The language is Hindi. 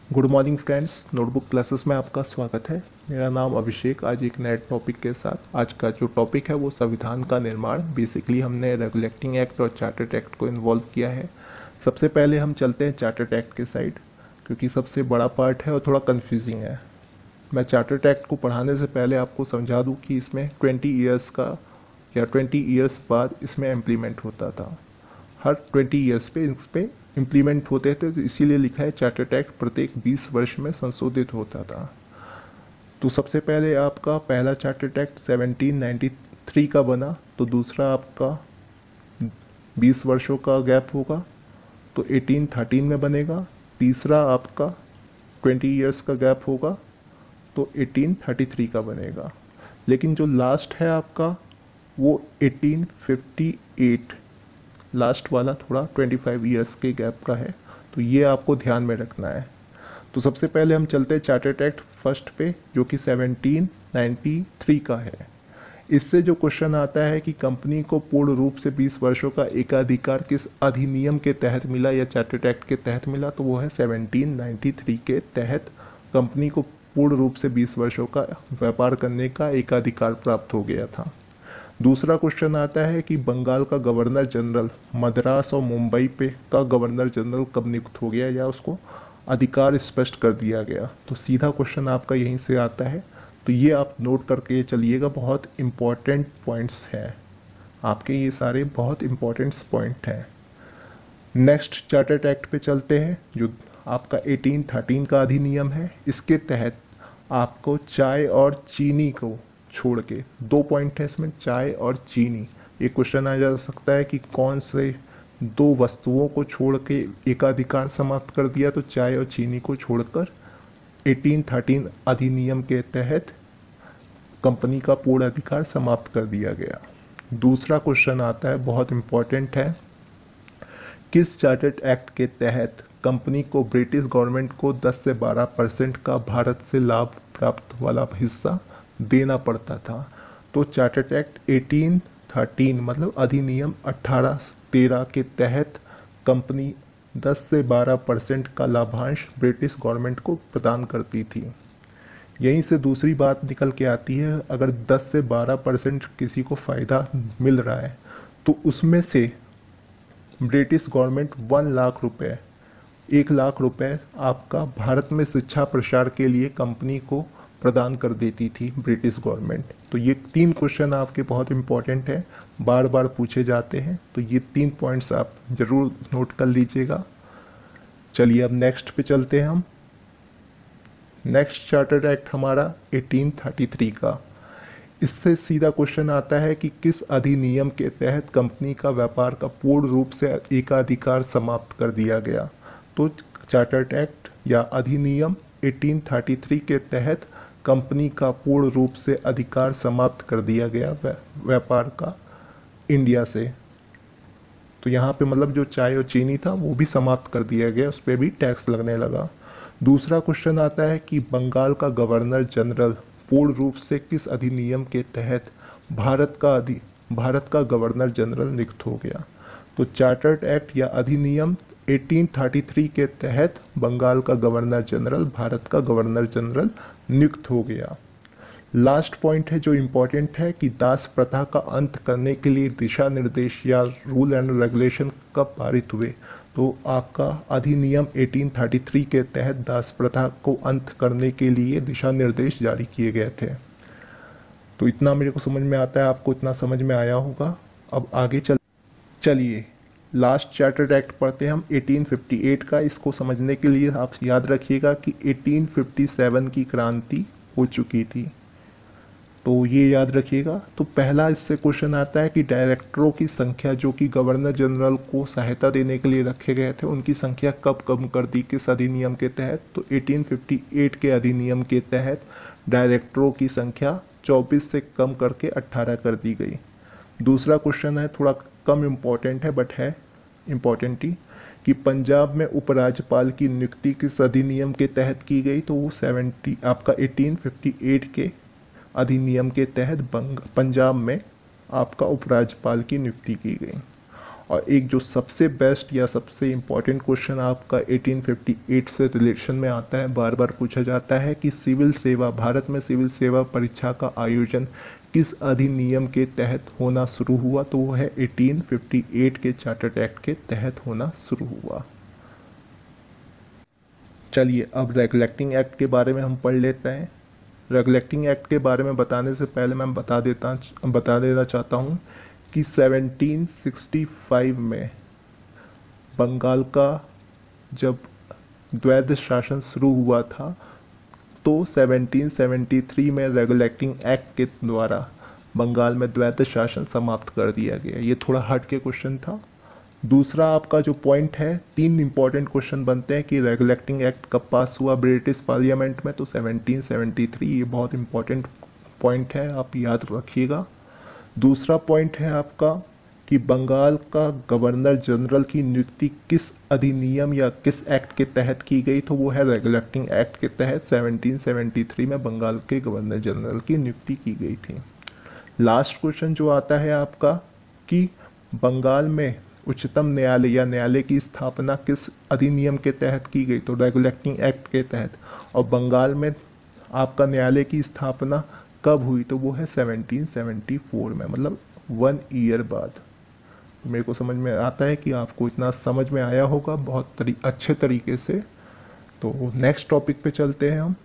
Good morning friends, notebook classes में आपका स्वागत है। मेरा नाम अभिषेक। आज एक नए टॉपिक के साथ, आज का जो टॉपिक है वो संविधान का निर्माण। बेसिकली हमने रेगुलेटिंग एक्ट और चार्टर्ड एक्ट को इन्वॉल्व किया है। सबसे पहले हम चलते हैं चार्टर्ड एक्ट के साइड, क्योंकि सबसे बड़ा पार्ट है और थोड़ा कन्फ्यूजिंग है। मैं चार्टर्ड एक्ट को पढ़ाने से पहले आपको समझा दूँ कि इसमें 20 ईयर्स का या 20 ईयर्स बाद इसमें इम्प्लीमेंट होता था। हर 20 ईयर्स पे इस पे इम्प्लीमेंट होते थे, तो इसीलिए लिखा है चार्टर्ड एक्ट प्रत्येक 20 वर्ष में संशोधित होता था। तो सबसे पहले आपका पहला चार्टर्ड एक्ट 1793 का बना, तो दूसरा आपका 20 वर्षों का गैप होगा तो 1813 में बनेगा। तीसरा आपका 20 ईयर्स का गैप होगा तो 1833 का बनेगा। लेकिन जो लास्ट है आपका वो 1858, लास्ट वाला थोड़ा 25 ईयर्स के गैप का है, तो ये आपको ध्यान में रखना है। तो सबसे पहले हम चलते हैं चार्टर्ड एक्ट फर्स्ट पे, जो कि 1793 का है। इससे जो क्वेश्चन आता है कि कंपनी को पूर्ण रूप से 20 वर्षों का एकाधिकार किस अधिनियम के तहत मिला या चार्टर्ड एक्ट के तहत मिला, तो वो है 1793 के तहत कंपनी को पूर्ण रूप से 20 वर्षों का व्यापार करने का एकाधिकार प्राप्त हो गया था। दूसरा क्वेश्चन आता है कि बंगाल का गवर्नर जनरल मद्रास और मुंबई पे का गवर्नर जनरल कब नियुक्त हो गया या उसको अधिकार स्पष्ट कर दिया गया। तो सीधा क्वेश्चन आपका यहीं से आता है, तो ये आप नोट करके चलिएगा। बहुत इम्पॉर्टेंट पॉइंट्स हैं आपके, ये सारे बहुत इम्पॉर्टेंट पॉइंट हैं। नेक्स्ट चार्टर्ड एक्ट पे चलते हैं, जो आपका 1813 का अधिनियम है। इसके तहत आपको चाय और चीनी को छोड़ के, दो पॉइंट है इसमें, चाय और चीनी। एक क्वेश्चन आ जा सकता है कि कौन से दो वस्तुओं को छोड़ के एकाधिकार समाप्त कर दिया, तो चाय और चीनी को छोड़कर 1813 अधिनियम के तहत कंपनी का पूर्ण अधिकार समाप्त कर दिया गया। दूसरा क्वेश्चन आता है, बहुत इंपॉर्टेंट है, किस चार्टर्ड एक्ट के तहत कंपनी को ब्रिटिश गवर्नमेंट को 10 से 12% का भारत से लाभ प्राप्त वाला हिस्सा देना पड़ता था। तो चार्टर्ड एक्ट 1813 मतलब अधिनियम 1813 के तहत कंपनी 10 से 12% का लाभांश ब्रिटिश गवर्नमेंट को प्रदान करती थी। यहीं से दूसरी बात निकल के आती है, अगर 10 से 12% किसी को फ़ायदा मिल रहा है तो उसमें से ब्रिटिश गवर्नमेंट 1 लाख रुपए, 1 लाख रुपए आपका भारत में शिक्षा प्रसार के लिए कंपनी को प्रदान कर देती थी ब्रिटिश गवर्नमेंट। तो ये तीन क्वेश्चन आपके बहुत इंपॉर्टेंट हैं, बार बार पूछे जाते हैं, तो ये तीन पॉइंट्स आप ज़रूर नोट कर लीजिएगा। चलिए अब नेक्स्ट पे चलते हैं हम। नेक्स्ट चार्टर्ड एक्ट हमारा 1833 का। इससे सीधा क्वेश्चन आता है कि किस अधिनियम के तहत कंपनी का व्यापार का पूर्ण रूप से एकाधिकार समाप्त कर दिया गया। तो चार्टर्ड एक्ट या अधिनियम 1833 के तहत कंपनी का पूर्ण रूप से अधिकार समाप्त कर दिया गया व्यापार का इंडिया से। तो यहाँ पे मतलब जो चाय और चीनी था वो भी समाप्त कर दिया गया, उस पर भी टैक्स लगने लगा। दूसरा क्वेश्चन आता है कि बंगाल का गवर्नर जनरल पूर्ण रूप से किस अधिनियम के तहत भारत का गवर्नर जनरल नियुक्त हो गया। तो चार्टर्ड एक्ट या अधिनियम 1833 के तहत बंगाल का गवर्नर जनरल भारत का गवर्नर जनरल नियुक्त हो गया। लास्ट पॉइंट है जो इम्पोर्टेंट है कि दास प्रथा का अंत करने के लिए दिशा निर्देश या रूल एंड रेगुलेशन कब पारित हुए। तो आपका अधिनियम 1833 के तहत दास प्रथा को अंत करने के लिए दिशा निर्देश जारी किए गए थे। तो इतना मेरे को समझ में आता है, आपको इतना समझ में आया होगा। अब आगे चलिए लास्ट चार्टर्ड एक्ट पढ़ते हैं हम 1858 का। इसको समझने के लिए आप याद रखिएगा कि 1857 की क्रांति हो चुकी थी, तो ये याद रखिएगा। तो पहला इससे क्वेश्चन आता है कि डायरेक्टरों की संख्या जो कि गवर्नर जनरल को सहायता देने के लिए रखे गए थे, उनकी संख्या कब कम कर दी, किस अधिनियम के तहत। तो 1858 के अधिनियम के तहत डायरेक्टरों की संख्या 24 से कम करके 18 कर दी गई। दूसरा क्वेश्चन है, थोड़ा कम इम्पोर्टेंट है बट है इम्पोर्टेंट ही, कि पंजाब में उपराज्यपाल की नियुक्ति किस अधिनियम के तहत की गई। तो वो 1858 के अधिनियम के तहत पंजाब में आपका उपराज्यपाल की नियुक्ति की गई। और एक जो सबसे बेस्ट या सबसे इम्पॉर्टेंट क्वेश्चन आपका 1858 से रिलेशन में आता है, बार बार पूछा जाता है कि सिविल सेवा, भारत में सिविल सेवा परीक्षा का आयोजन किस अधिनियम के तहत होना शुरू हुआ, तो वो है 1858 के चार्टर्ड एक्ट के तहत होना शुरू हुआ। चलिए अब रेगुलेटिंग एक्ट के बारे में हम पढ़ लेते हैं। रेगुलेटिंग एक्ट के बारे में बताने से पहले मैं बता देना चाहता हूँ कि 1765 में बंगाल का जब द्वैध शासन शुरू हुआ था तो 1773 में रेगुलेटिंग एक्ट के द्वारा बंगाल में द्वैध शासन समाप्त कर दिया गया। ये थोड़ा हट के क्वेश्चन था। दूसरा आपका जो पॉइंट है, 3 इंपॉर्टेंट क्वेश्चन बनते हैं कि रेगुलेटिंग एक्ट कब पास हुआ ब्रिटिश पार्लियामेंट में, तो 1773, ये बहुत इंपॉर्टेंट पॉइंट है, आप याद रखिएगा। दूसरा पॉइंट है आपका कि बंगाल का गवर्नर जनरल की नियुक्ति किस अधिनियम या किस एक्ट के तहत की गई, तो वो है रेगुलेटिंग एक्ट के तहत 1773 में बंगाल के गवर्नर जनरल की नियुक्ति की गई थी। लास्ट क्वेश्चन जो आता है आपका कि बंगाल में उच्चतम न्यायालय या न्यायालय की स्थापना किस अधिनियम के तहत की गई, तो रेगुलेटिंग एक्ट के तहत। और बंगाल में आपका न्यायालय की स्थापना कब हुई, तो वो है 1774 में, मतलब 1 ईयर बाद। मेरे को समझ में आता है कि आपको इतना समझ में आया होगा बहुत अच्छे तरीके से। तो नेक्स्ट टॉपिक पे चलते हैं हम।